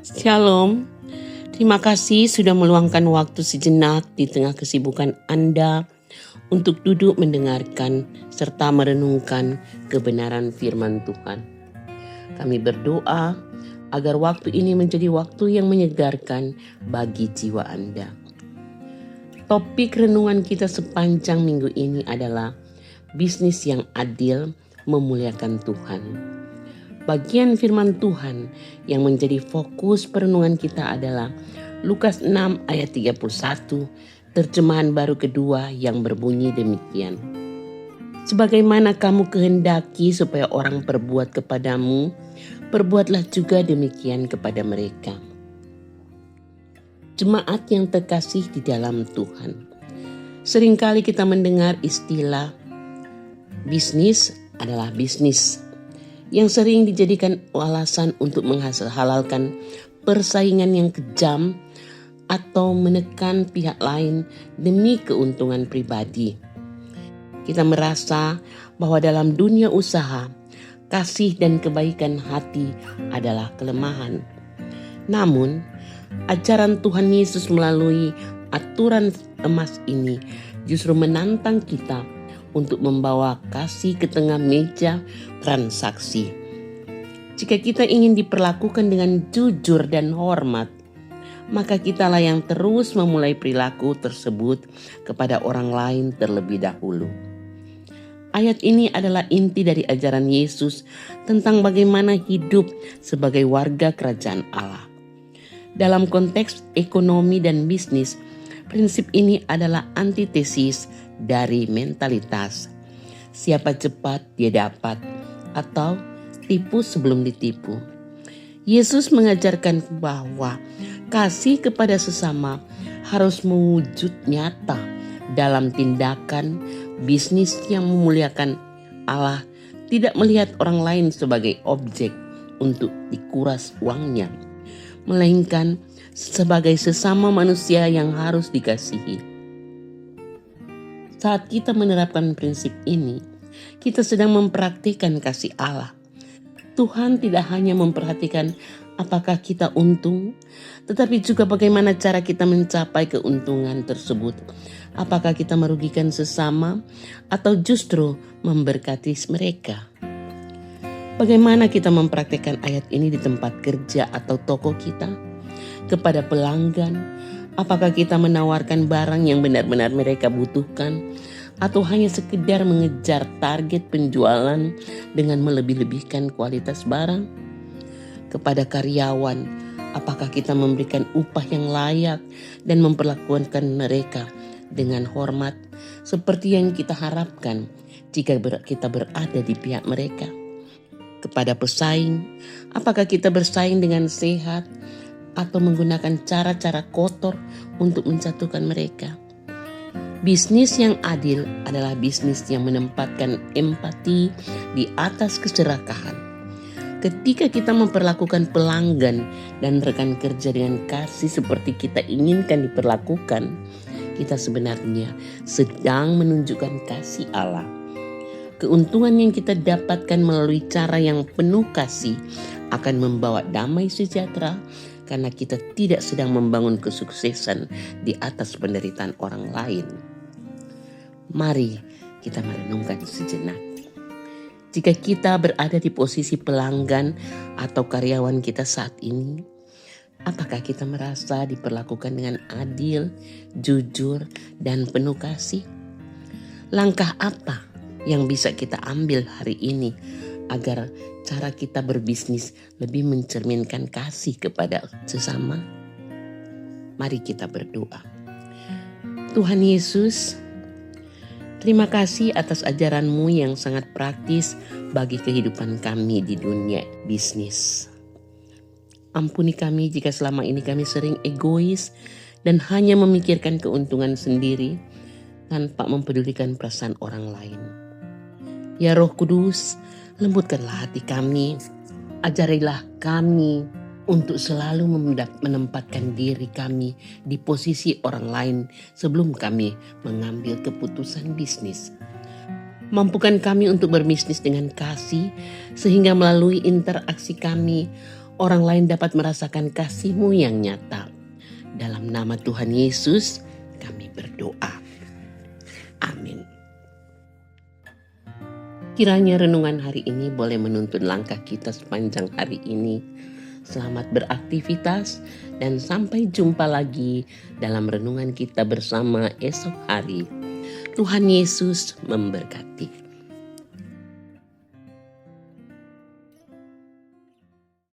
Shalom, terima kasih sudah meluangkan waktu sejenak di tengah kesibukan Anda untuk duduk mendengarkan serta merenungkan kebenaran firman Tuhan. Kami berdoa agar waktu ini menjadi waktu yang menyegarkan bagi jiwa Anda. Topik renungan kita sepanjang minggu ini adalah bisnis yang adil memuliakan Tuhan. Bagian firman Tuhan yang menjadi fokus perenungan kita adalah Lukas 6 ayat 31, terjemahan baru kedua yang berbunyi demikian. Sebagaimana kamu kehendaki supaya orang perbuat kepadamu, perbuatlah juga demikian kepada mereka. Jemaat yang terkasih di dalam Tuhan. Seringkali kita mendengar istilah bisnis adalah bisnis, yang sering dijadikan alasan untuk menghalalkan persaingan yang kejam atau menekan pihak lain demi keuntungan pribadi. Kita merasa bahwa dalam dunia usaha, kasih dan kebaikan hati adalah kelemahan. Namun, ajaran Tuhan Yesus melalui aturan emas ini justru menantang kita untuk membawa kasih ke tengah meja transaksi. Jika kita ingin diperlakukan dengan jujur dan hormat, maka kitalah yang terus memulai perilaku tersebut kepada orang lain terlebih dahulu. Ayat ini adalah inti dari ajaran Yesus tentang bagaimana hidup sebagai warga kerajaan Allah. Dalam konteks ekonomi dan bisnis, prinsip ini adalah antitesis dari mentalitas siapa cepat dia dapat atau tipu sebelum ditipu. Yesus mengajarkan bahwa kasih kepada sesama harus mewujud nyata dalam tindakan bisnis yang memuliakan Allah, tidak melihat orang lain sebagai objek untuk dikuras uangnya, melainkan sebagai sesama manusia yang harus dikasihi. Saat kita menerapkan prinsip ini, kita sedang mempraktikkan kasih Allah. Tuhan tidak hanya memperhatikan apakah kita untung, tetapi juga bagaimana cara kita mencapai keuntungan tersebut. Apakah kita merugikan sesama atau justru memberkati mereka? Bagaimana kita mempraktikkan ayat ini di tempat kerja atau toko kita? Kepada pelanggan, apakah kita menawarkan barang yang benar-benar mereka butuhkan atau hanya sekedar mengejar target penjualan dengan melebih-lebihkan kualitas barang? Kepada karyawan, apakah kita memberikan upah yang layak dan memperlakukan mereka dengan hormat seperti yang kita harapkan jika kita berada di pihak mereka? Kepada pesaing, apakah kita bersaing dengan sehat atau menggunakan cara-cara kotor untuk menjatuhkan mereka? Bisnis yang adil adalah bisnis yang menempatkan empati di atas keserakahan. Ketika kita memperlakukan pelanggan dan rekan kerja dengan kasih seperti kita inginkan diperlakukan, kita sebenarnya sedang menunjukkan kasih Allah. Keuntungan yang kita dapatkan melalui cara yang penuh kasih akan membawa damai sejahtera, karena kita tidak sedang membangun kesuksesan di atas penderitaan orang lain. Mari kita merenungkan sejenak. Jika kita berada di posisi pelanggan atau karyawan kita saat ini, apakah kita merasa diperlakukan dengan adil, jujur, dan penuh kasih? Langkah apa yang bisa kita ambil hari ini agar cara kita berbisnis lebih mencerminkan kasih kepada sesama? Mari kita berdoa. Tuhan Yesus, terima kasih atas ajaran-Mu yang sangat praktis bagi kehidupan kami di dunia bisnis. Ampuni kami jika selama ini kami sering egois dan hanya memikirkan keuntungan sendiri tanpa mempedulikan perasaan orang lain. Ya Roh Kudus, lembutkanlah hati kami, ajarilah kami untuk selalu menempatkan diri kami di posisi orang lain sebelum kami mengambil keputusan bisnis. Mampukan kami untuk berbisnis dengan kasih, sehingga melalui interaksi kami, orang lain dapat merasakan kasih-Mu yang nyata. Dalam nama Tuhan Yesus kami berdoa. Amin. Kiranya renungan hari ini boleh menuntun langkah kita sepanjang hari ini. Selamat beraktivitas dan sampai jumpa lagi dalam renungan kita bersama esok hari. Tuhan Yesus memberkati.